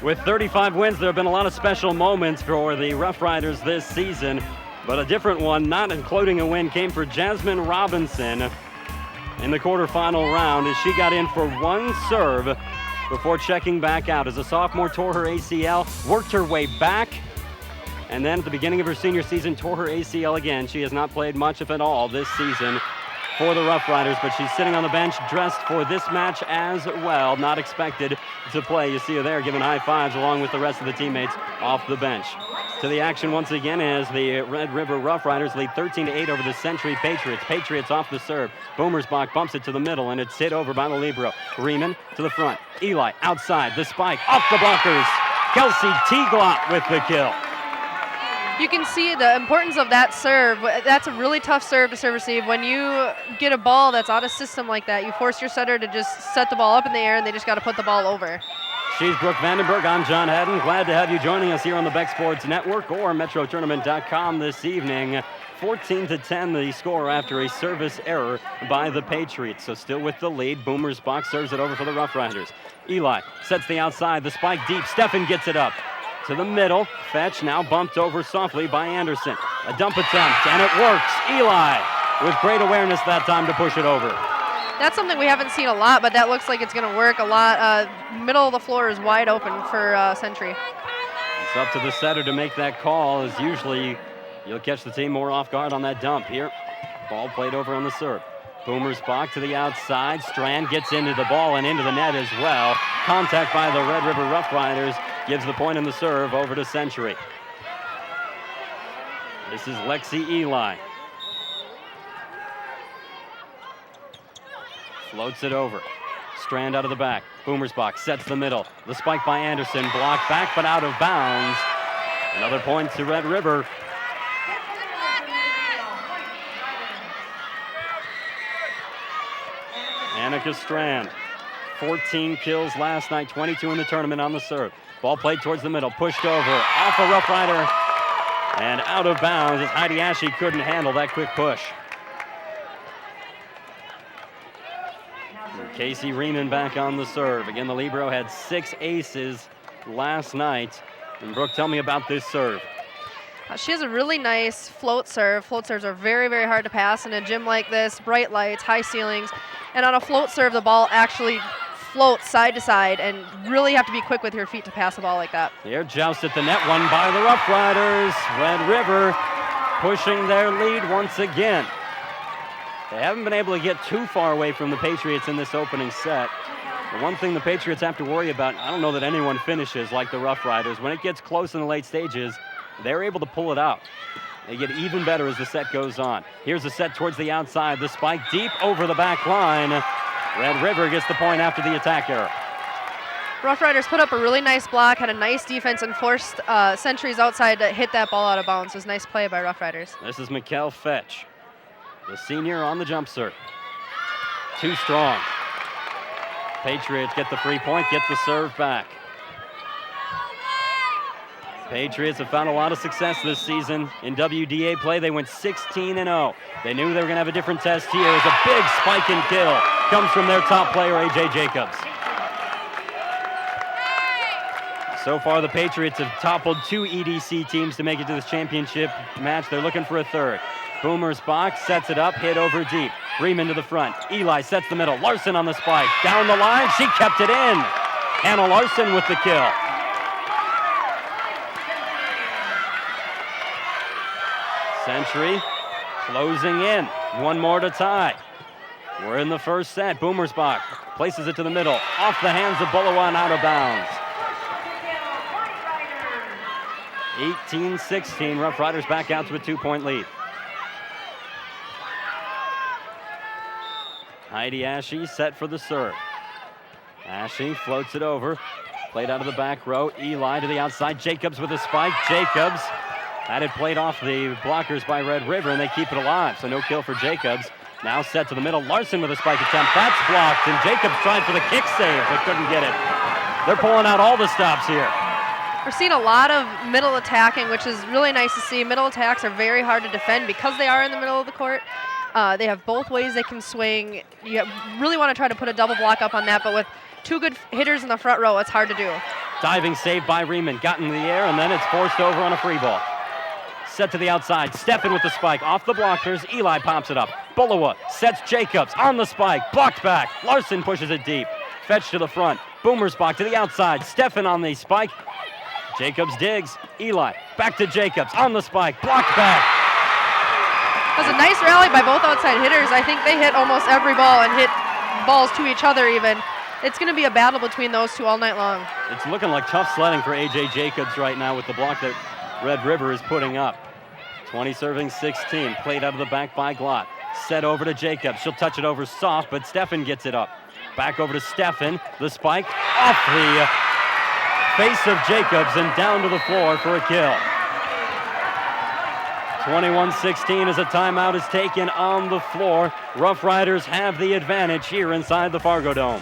With 35 wins, there have been a lot of special moments for the Rough Riders this season, but a different one, not including a win, came for Jasmine Robinson in the quarterfinal round as she got in for one serve before checking back out. As a sophomore, tore her ACL, worked her way back, and then at the beginning of her senior season, tore her ACL again. She has not played much, if at all, this season for the Rough Riders, but she's sitting on the bench dressed for this match as well. Not expected to play. You see her there giving high fives along with the rest of the teammates off the bench. To the action once again as the Red River Rough Riders lead 13-8 over the Century Patriots. Patriots off the serve. Boomersbach bumps it to the middle, and it's hit over by the libero. Riemann to the front. Eli outside. The spike off the blockers. Kelsey Teaglot with the kill. You can see the importance of that serve. That's a really tough serve to serve receive. When you get a ball that's out of system like that, you force your setter to just set the ball up in the air, and they just got to put the ball over. She's Brooke Vandenberg. I'm John Hadden. Glad to have you joining us here on the BEK Sports Network or MetroTournament.com this evening. 14-10 the score after a service error by the Patriots. So still with the lead. Boomersbach serves it over for the Rough Riders. Eli sets the outside. The spike deep. Steffen gets it up to the middle. Fetch now bumped over softly by Anderson. A dump attempt, and it works. Eli with great awareness that time to push it over. That's something we haven't seen a lot, but that looks like it's going to work a lot. Middle of the floor is wide open for Century. It's up to the setter to make that call, as usually you'll catch the team more off guard on that dump here. Ball played over on the serve. Boomersbach to the outside. Strand gets into the ball and into the net as well. Contact by the Red River Rough Riders gives the point in the serve over to Century. This is Lexi Eli. Floats it over. Strand out of the back. Boomersbach sets the middle. The spike by Anderson. Blocked back but out of bounds. Another point to Red River. Annika Strand. 14 kills last night. 22 in the tournament on the serve. Ball played towards the middle. Pushed over. Off a Rough Rider. And out of bounds as Heidi Ashe couldn't handle that quick push. Casey Riemann back on the serve. Again, the libero had 6 aces last night. And Brooke, tell me about this serve. She has a really nice float serve. Float serves are very, very hard to pass in a gym like this. Bright lights, high ceilings. And on a float serve, the ball actually floats side to side, and really have to be quick with your feet to pass the ball like that. Here, joust at the net, won by the Rough Riders. Red River pushing their lead once again. They haven't been able to get too far away from the Patriots in this opening set. The one thing the Patriots have to worry about, I don't know that anyone finishes like the Rough Riders. When it gets close in the late stages, they're able to pull it out. They get even better as the set goes on. Here's the set towards the outside. The spike deep over the back line. Red River gets the point after the attack error. Rough Riders put up a really nice block, had a nice defense, and forced Century's outside to hit that ball out of bounds. It was a nice play by Rough Riders. This is Mikkel Fetch, the senior on the jump serve. Too strong. Patriots get the free point, get the serve back. Patriots have found a lot of success this season in WDA play. They went 16-0. They knew they were going to have a different test here. It's a big spike and kill. Comes from their top player, A.J. Jacobs. So far, the Patriots have toppled 2 EDC teams to make it to this championship match. They're looking for a third. Boomersbach sets it up, hit over deep. Riemann to the front. Eli sets the middle. Larson on the spike. Down the line, she kept it in. Hannah Larson with the kill. Century closing in. One more to tie. We're in the first set. Boomersbach places it to the middle. Off the hands of Bulawan, out of bounds. 18-16. Rough Riders back out to a 2-point lead. Heidi Ashe set for the serve. Ashe floats it over. Played out of the back row. Eli to the outside. Jacobs with a spike. Jacobs had it played off the blockers by Red River, and they keep it alive. So no kill for Jacobs. Now set to the middle. Larson with a spike attempt. That's blocked, and Jacobs tried for the kick save, but couldn't get it. They're pulling out all the stops here. We're seeing a lot of middle attacking, which is really nice to see. Middle attacks are very hard to defend because they are in the middle of the court. They have both ways they can swing. You really want to try to put a double block up on that, but with 2 good hitters in the front row, it's hard to do. Diving save by Riemann. Got in the air, and then it's forced over on a free ball. Set to the outside. Steffen with the spike. Off the blockers. Eli pops it up. Bullowa sets Jacobs on the spike. Blocked back. Larson pushes it deep. Fetch to the front. Boomersbach to the outside. Steffen on the spike. Jacobs digs. Eli back to Jacobs on the spike. Blocked back. That was a nice rally by both outside hitters. I think they hit almost every ball and hit balls to each other even. It's going to be a battle between those two all night long. It's looking like tough sledding for A.J. Jacobs right now with the block that Red River is putting up. 20 serving 16. Played out of the back by Glott. Set over to Jacobs. She'll touch it over soft, but Steffen gets it up. Back over to Steffen. The spike off the face of Jacobs and down to the floor for a kill. 21-16 as a timeout is taken on the floor. Rough Riders have the advantage here inside the Fargo Dome.